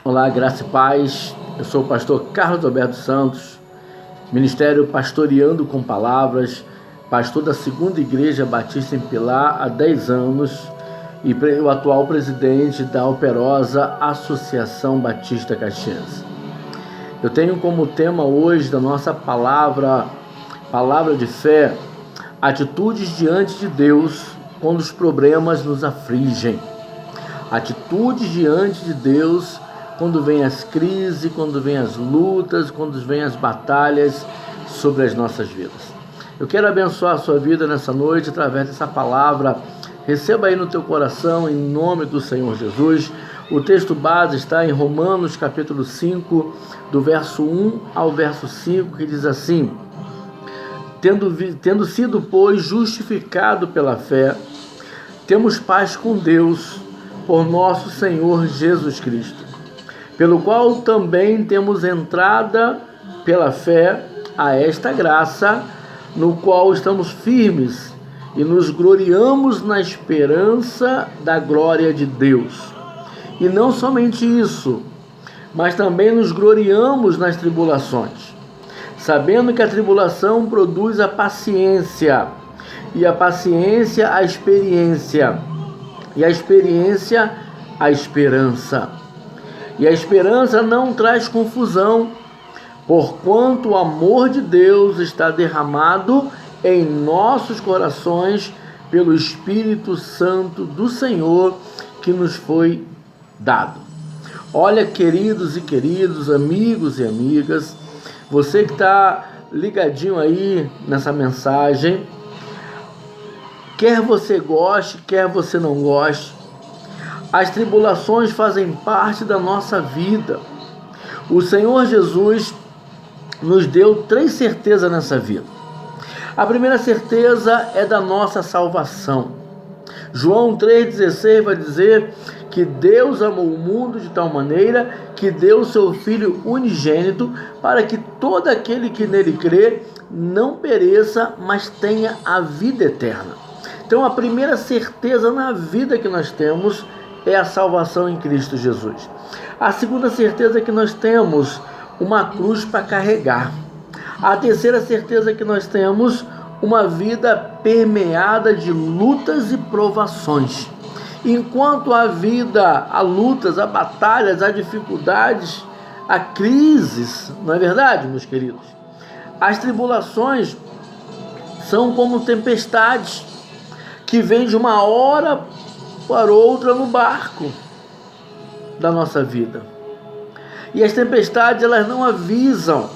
Olá, graça e paz. Eu sou o pastor Carlos Alberto Santos, Ministério Pastoreando com Palavras, pastor da Segunda Igreja Batista em Pilar há 10 anos e o atual presidente da operosa Associação Batista Caxiense. Eu tenho como tema hoje da nossa palavra de fé, atitudes diante de Deus quando os problemas nos afligem. Atitudes diante de Deus quando vem as crises, quando vem as lutas, quando vem as batalhas sobre as nossas vidas. Eu quero abençoar a sua vida nessa noite através dessa palavra. Receba aí no teu coração, em nome do Senhor Jesus. O texto base está em Romanos capítulo 5, do verso 1 ao verso 5, que diz assim: Tendo sido, pois, justificado pela fé, temos paz com Deus por nosso Senhor Jesus Cristo, pelo qual também temos entrada pela fé a esta graça, no qual estamos firmes e nos gloriamos na esperança da glória de Deus. E não somente isso, mas também nos gloriamos nas tribulações, sabendo que a tribulação produz a paciência, e a paciência a experiência, e a experiência a esperança. E a esperança não traz confusão, porquanto o amor de Deus está derramado em nossos corações pelo Espírito Santo do Senhor que nos foi dado. Olha, queridos e queridos, amigos e amigas, você que está ligadinho aí nessa mensagem, quer você goste, quer você não goste, as tribulações fazem parte da nossa vida. O Senhor Jesus nos deu 3 certezas nessa vida. A primeira certeza é da nossa salvação. João 3,16 vai dizer que Deus amou o mundo de tal maneira que deu o seu Filho unigênito para que todo aquele que nele crê não pereça, mas tenha a vida eterna. Então a primeira certeza na vida que nós temos é a salvação em Cristo Jesus. A segunda certeza é que nós temos uma cruz para carregar. A terceira certeza é que nós temos uma vida permeada de lutas e provações. Enquanto a vida, há lutas, há batalhas, há dificuldades, há crises, não é verdade, meus queridos? As tribulações são como tempestades que vêm de uma hora para outra no barco da nossa vida. E as tempestades, elas não avisam,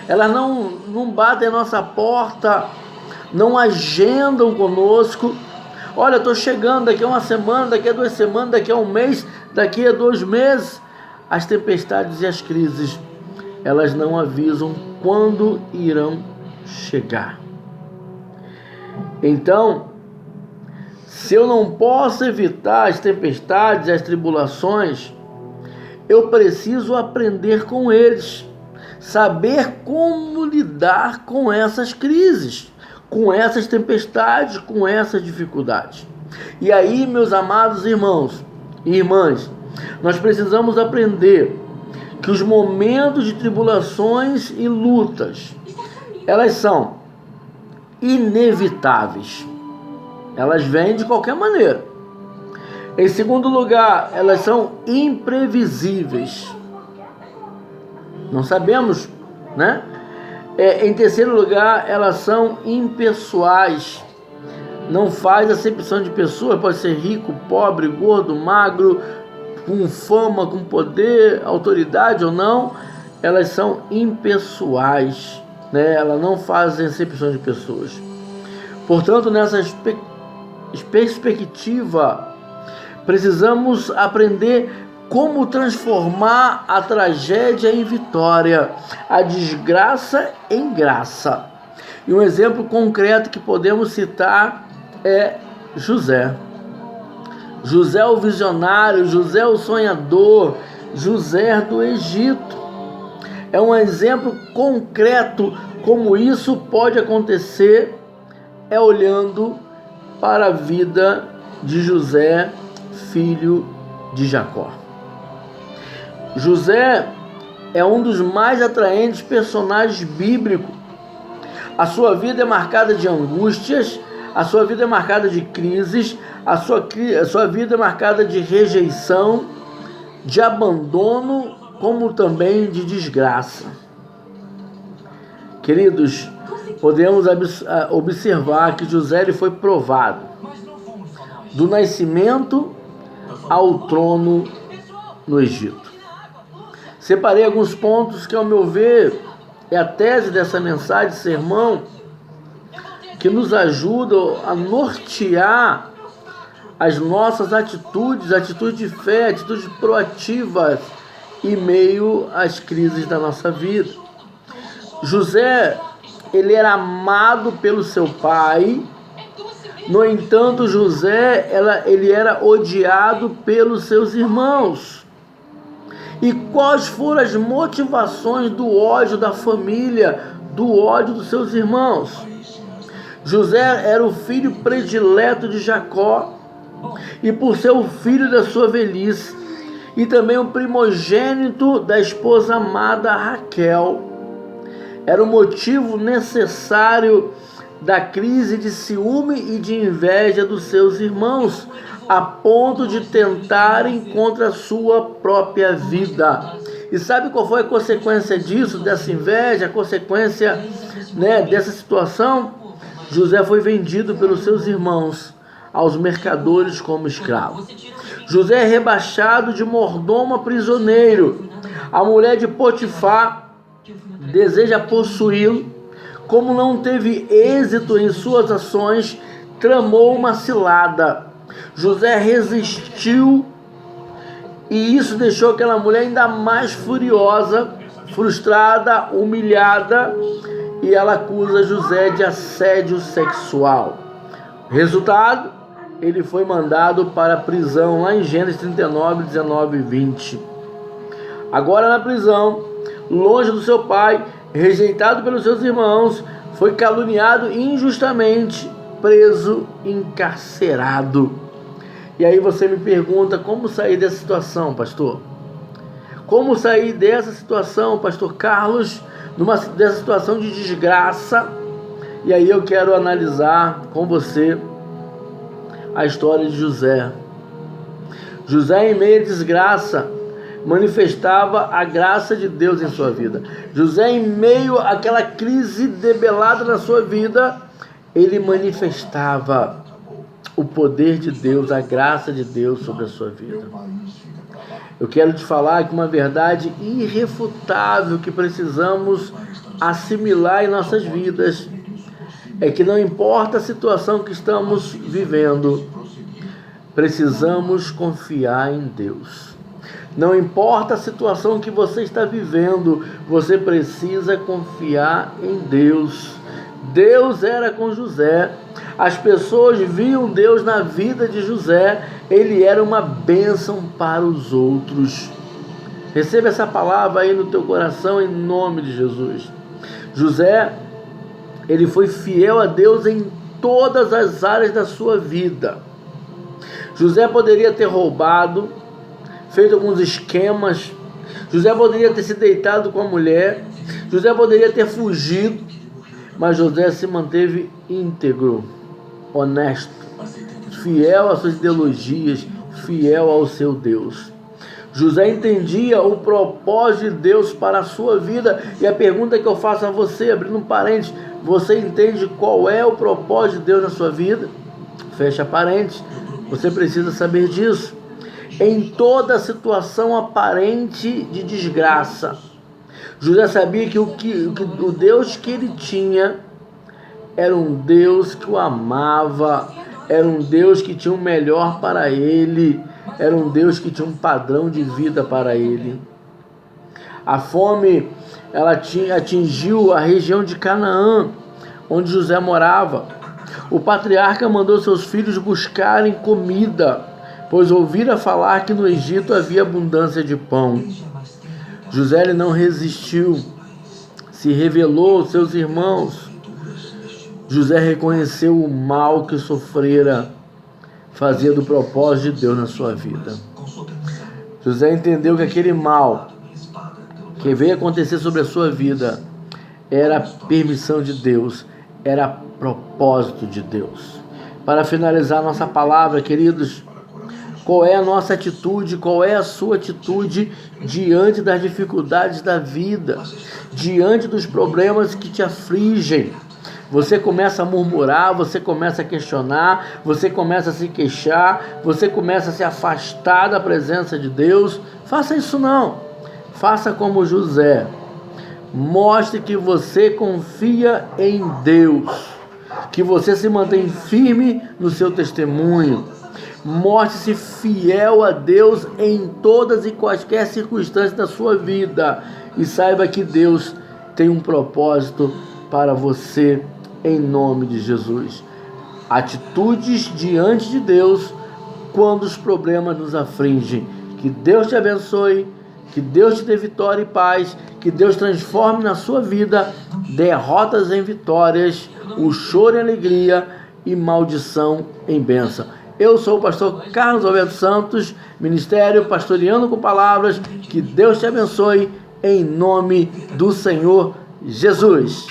elas não batem a nossa porta, não agendam conosco. Olha, estou chegando daqui a uma semana, daqui a 2 semanas, daqui a um mês, daqui a 2 meses. As tempestades e as crises, elas não avisam quando irão chegar. Então, se eu não posso evitar as tempestades e as tribulações, eu preciso aprender com eles, saber como lidar com essas crises, com essas tempestades, com essas dificuldades. E aí, meus amados irmãos e irmãs, nós precisamos aprender que os momentos de tribulações e lutas, elas são inevitáveis. Elas vêm de qualquer maneira. Em segundo lugar, elas são imprevisíveis. Não sabemos, né? Em terceiro lugar, elas são impessoais. Não faz acepção de pessoas, pode ser rico, pobre, gordo, magro, com fama, com poder, autoridade ou não. Elas são impessoais, né? Elas não fazem acepção de pessoas. Portanto, nessa perspectiva, precisamos aprender como transformar a tragédia em vitória, a desgraça em graça. E um exemplo concreto que podemos citar é José. José o visionário, José o sonhador, José do Egito. É um exemplo concreto como isso pode acontecer, olhando para a vida de José, filho de Jacó. José é um dos mais atraentes personagens bíblicos. A sua vida é marcada de angústias, a sua vida é marcada de crises, a sua vida é marcada de rejeição, de abandono, como também de desgraça. Queridos, podemos observar que José ele foi provado do nascimento ao trono no Egito. Separei alguns pontos que, ao meu ver, é a tese dessa mensagem, sermão, que nos ajudam a nortear as nossas atitudes de fé, atitudes proativas em meio às crises da nossa vida. José, ele era amado pelo seu pai. No entanto, José, ele era odiado pelos seus irmãos. E quais foram as motivações do ódio da família, do ódio dos seus irmãos? José era o filho predileto de Jacó, e por ser o filho da sua velhice, e também o primogênito da esposa amada Raquel, era o motivo necessário da crise de ciúme e de inveja dos seus irmãos, a ponto de tentarem contra a sua própria vida. E sabe qual foi a consequência disso, dessa inveja, a consequência, dessa situação? José foi vendido pelos seus irmãos aos mercadores como escravo. José é rebaixado de mordomo a prisioneiro. A mulher de Potifar deseja possuí-lo. Como não teve êxito em suas ações, tramou uma cilada. José resistiu, e isso deixou aquela mulher ainda mais furiosa, frustrada, humilhada, e ela acusa José de assédio sexual. Resultado, ele foi mandado para a prisão, lá em Gênesis 39, 19 e 20. Agora na prisão, longe do seu pai, rejeitado pelos seus irmãos, foi caluniado injustamente, preso, encarcerado. E aí você me pergunta, como sair dessa situação, pastor? Como sair dessa situação, pastor Carlos, dessa situação de desgraça? E aí eu quero analisar com você a história de José. José, em meio à desgraça, manifestava a graça de Deus em sua vida. José, em meio àquela crise debelada na sua vida, ele manifestava o poder de Deus, a graça de Deus sobre a sua vida. Eu quero te falar que uma verdade irrefutável que precisamos assimilar em nossas vidas é que não importa a situação que estamos vivendo, precisamos confiar em Deus. Não importa a situação que você está vivendo, você precisa confiar em Deus. Deus era com José. As pessoas viam Deus na vida de José. Ele era uma bênção para os outros. Receba essa palavra aí no teu coração em nome de Jesus. José, ele foi fiel a Deus em todas as áreas da sua vida. José poderia ter roubado, feito alguns esquemas. José poderia ter se deitado com a mulher. José poderia ter fugido. Mas José se manteve íntegro, honesto, fiel às suas ideologias, fiel ao seu Deus. José entendia o propósito de Deus para a sua vida. E a pergunta que eu faço a você, abrindo um parênteses, você entende qual é o propósito de Deus na sua vida? Fecha parênteses. Você precisa saber disso. Em toda situação aparente de desgraça, José sabia que o Deus que ele tinha era um Deus que o amava, era um Deus que tinha o melhor para ele, era um Deus que tinha um padrão de vida para ele. A fome, ela atingiu a região de Canaã, onde José morava. O patriarca mandou seus filhos buscarem comida, pois ouvira falar que no Egito havia abundância de pão. José ele não resistiu, se revelou aos seus irmãos. José reconheceu o mal que sofrera, fazia do propósito de Deus na sua vida. José entendeu que aquele mal que veio acontecer sobre a sua vida era permissão de Deus, era propósito de Deus. Para finalizar nossa palavra, queridos, qual é a nossa atitude, qual é a sua atitude diante das dificuldades da vida, diante dos problemas que te afligem? Você começa a murmurar, você começa a questionar, você começa a se queixar, você começa a se afastar da presença de Deus. Faça isso não. Faça como José. Mostre que você confia em Deus, que você se mantém firme no seu testemunho. Mostre-se fiel a Deus em todas e quaisquer circunstâncias da sua vida. E saiba que Deus tem um propósito para você, em nome de Jesus. Atitudes diante de Deus quando os problemas nos afligem. Que Deus te abençoe, que Deus te dê vitória e paz, que Deus transforme na sua vida derrotas em vitórias, o choro em alegria e maldição em bênção. Eu sou o pastor Carlos Alberto Santos, Ministério Pastoreando com Palavras. Que Deus te abençoe em nome do Senhor Jesus.